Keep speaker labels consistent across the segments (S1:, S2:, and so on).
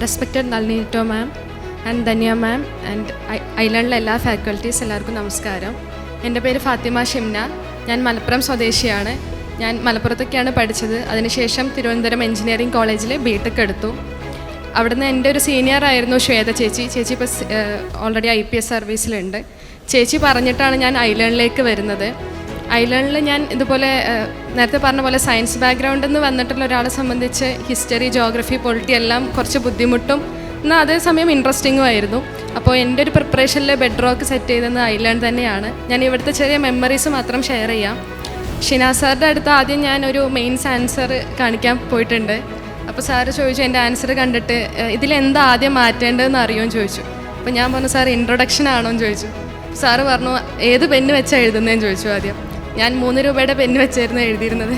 S1: Respected Nalini ടോ ma'am and Dhanya ma'am and ഐലണ്ടിലെ എല്ലാ ഫാക്കൽറ്റീസ് എല്ലാവർക്കും നമസ്കാരം. എൻ്റെ പേര് ഫാത്തിമ ഷിംന. ഞാൻ മലപ്പുറം സ്വദേശിയാണ്. ഞാൻ മലപ്പുറത്തൊക്കെയാണ് പഠിച്ചത്. അതിനുശേഷം തിരുവനന്തപുരം എഞ്ചിനീയറിംഗ് കോളേജിൽ ബിടെക് എടുത്തു. അവിടുന്ന് എൻ്റെ ഒരു സീനിയർ ആയിരുന്നു ശ്വേത ചേച്ചി. ചേച്ചി ഇപ്പോൾ ഓൾറെഡി IPS സർവീസിലുണ്ട്. ചേച്ചി പറഞ്ഞിട്ടാണ് ഞാൻ ഐലണ്ടിലേക്ക് വരുന്നത്. ഐലണ്ടിൽ ഞാൻ ഇതുപോലെ നേരത്തെ പറഞ്ഞ പോലെ സയൻസ് ബാക്ക്ഗ്രൗണ്ടിൽ നിന്ന് വന്നിട്ടുള്ള ഒരാളെ സംബന്ധിച്ച് ഹിസ്റ്ററി, ജോഗ്രഫി, പൊളിറ്റി എല്ലാം കുറച്ച് ബുദ്ധിമുട്ടും എന്നാൽ അതേസമയം ഇൻട്രസ്റ്റിങ്ങും ആയിരുന്നു. അപ്പോൾ എൻ്റെ ഒരു പ്രിപ്പറേഷനിൽ ബെഡ് റോക്ക് സെറ്റ് ചെയ്തത് ഐലണ്ട് തന്നെയാണ്. ഞാൻ ഇവിടുത്തെ ചെറിയ മെമ്മറീസ് മാത്രം ഷെയർ ചെയ്യാം. ഷിനാസ് സാറിൻ്റെ അടുത്ത് ആദ്യം ഞാൻ ഒരു മെയിൻസ് ആൻസർ കാണിക്കാൻ പോയിട്ടുണ്ട്. അപ്പോൾ സാറ് ചോദിച്ചു എൻ്റെ ആൻസർ കണ്ടിട്ട് ഇതിലെന്താ ആദ്യം മാറ്റേണ്ടതെന്ന് അറിയുമെന്ന് ചോദിച്ചു. അപ്പോൾ ഞാൻ പറഞ്ഞു സാർ ഇൻട്രൊഡക്ഷൻ ആണോ എന്ന് ചോദിച്ചു. സാറ് പറഞ്ഞു ഏത് പെന്ന് വെച്ചാണ് എഴുതുന്നതെന്ന് ചോദിച്ചു. ആദ്യം ഞാൻ 3 രൂപയുടെ പെന്ന് വെച്ചായിരുന്നു എഴുതിയിരുന്നത്.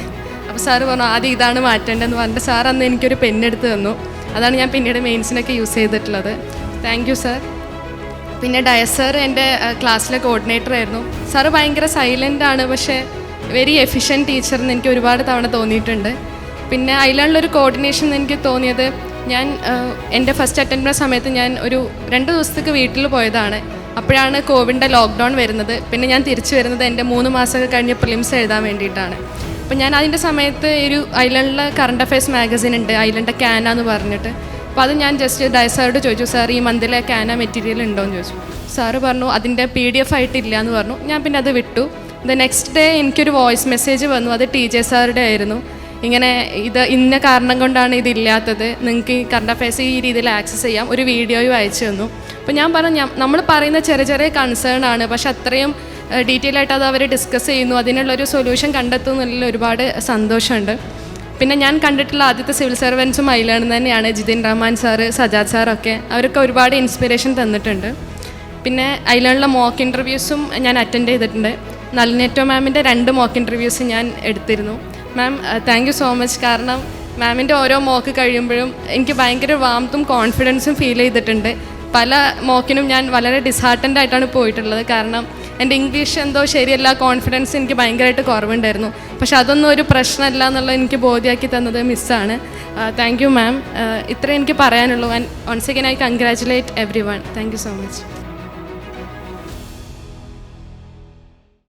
S1: അപ്പോൾ സാറ് പറഞ്ഞു ആദ്യം ഇതാണ് മാറ്റേണ്ടതെന്ന് പറഞ്ഞിട്ട് സാർ അന്ന് എനിക്കൊരു പെന്നെടുത്ത് തന്നു. അതാണ് ഞാൻ പിന്നീട് മെയിൻസിനൊക്കെ യൂസ് ചെയ്തിട്ടുള്ളത്. Thank you sir. പിന്നെ ഡയസ് സാർ എൻ്റെ ക്ലാസ്സിലെ കോർഡിനേറ്റർ ആയിരുന്നു. സാറ് ഭയങ്കര സൈലൻ്റ് ആണ്, പക്ഷേ വെരി എഫിഷ്യൻറ്റ് ടീച്ചറിന് എനിക്ക് ഒരുപാട് തവണ തോന്നിയിട്ടുണ്ട്. പിന്നെ ഐലണ്ടിലൊരു കോർഡിനേഷൻ എനിക്ക് തോന്നിയത്, ഞാൻ എൻ്റെ ഫസ്റ്റ് അറ്റൻഡ് സമയത്ത് ഞാൻ ഒരു 2 ദിവസത്തേക്ക് വീട്ടിൽ പോയതാണ്. അപ്പോഴാണ് കോവിഡിൻ്റെ ലോക്ക്ഡൗൺ വരുന്നത്. പിന്നെ ഞാൻ തിരിച്ചു വരുന്നത് എൻ്റെ 3 മാസമൊക്കെ കഴിഞ്ഞ് പ്രിലിംസ് എഴുതാൻ വേണ്ടിയിട്ടാണ്. അപ്പോൾ ഞാൻ അതിൻ്റെ സമയത്ത് ഒരു ഐലണ്ടിലെ കറണ്ട് അഫയേഴ്സ് മാഗസിൻ ഉണ്ട്, ഐലണ്ട് കാന എന്ന് പറഞ്ഞിട്ട്. അപ്പോൾ അത് ഞാൻ ജസ്റ്റ് ഡയസ് സാറോട് ചോദിച്ചു, സാർ ഈ മന്തിലെ കാന മെറ്റീരിയൽ ഉണ്ടോ എന്ന് ചോദിച്ചു. സാറ് പറഞ്ഞു അതിൻ്റെ PDF ആയിട്ടില്ല എന്ന് പറഞ്ഞു. ഞാൻ പിന്നെ അത് വിട്ടു. നെക്സ്റ്റ് ഡേ എനിക്കൊരു വോയിസ് മെസ്സേജ് വന്നു. അത് TJ സാറുടെ ആയിരുന്നു. ഇങ്ങനെ ഇന്ന കാരണം കൊണ്ടാണ് ഇതില്ലാത്തത്, നിങ്ങൾക്ക് ഈ കറണ്ട് അഫയേഴ്സ് ഈ രീതിയിൽ ആക്സസ് ചെയ്യാം, ഒരു വീഡിയോയും അയച്ചു തന്നു. അപ്പോൾ ഞാൻ പറഞ്ഞു നമ്മൾ പറയുന്ന ചെറിയ ചെറിയ കൺസേൺ ആണ്, പക്ഷെ അത്രയും ഡീറ്റെയിൽ ആയിട്ട് അത് അവർ ഡിസ്കസ് ചെയ്യുന്നു, അതിനുള്ളൊരു സൊല്യൂഷൻ കണ്ടെത്തുന്നതിൽ ഒരുപാട് സന്തോഷമുണ്ട്. പിന്നെ ഞാൻ കണ്ടിട്ടുള്ള ആദ്യത്തെ സിവിൽ സർവൻസും ഐലണ്ട് തന്നെയാണ്. ജിതിൻ റഹ്മാൻ സാറ്, സജാദ് സാറൊക്കെ അവരൊക്കെ ഒരുപാട് ഇൻസ്പിറേഷൻ തന്നിട്ടുണ്ട്. പിന്നെ ഐലണ്ടിലെ മോക്ക് ഇൻ്റർവ്യൂസും ഞാൻ അറ്റൻഡ് ചെയ്തിട്ടുണ്ട്. നളിനി ടോ മാമിൻ്റെ 2 മോക്ക് ഇൻ്റർവ്യൂസ് ഞാൻ എടുത്തിരുന്നു. Ma'am thank you so much. കാരണം മാമിൻ്റെ ഓരോ മോക്ക് കഴിയുമ്പോഴും എനിക്ക് ഭയങ്കര വാംത്തും കോൺഫിഡൻസും ഫീൽ ചെയ്തിട്ടുണ്ട്. പല മോക്കിനും ഞാൻ വളരെ ഡിസ്ഹാർട്ടൻഡ് ആയിട്ടാണ് പോയിട്ടുള്ളത്. കാരണം എൻ്റെ ഇംഗ്ലീഷ് എന്തോ ശരിയല്ല, കോൺഫിഡൻസ് എനിക്ക് ഭയങ്കരമായിട്ട് കുറവുണ്ടായിരുന്നു. പക്ഷെ അതൊന്നും ഒരു പ്രശ്നമല്ല എന്നുള്ളത് എനിക്ക് ബോധ്യമാക്കി തന്നത് മിസ്സാണ്. Thank you ma'am. ഇത്രയും എനിക്ക് പറയാനുള്ളൂ. And once again I congratulate everyone. Thank you so much.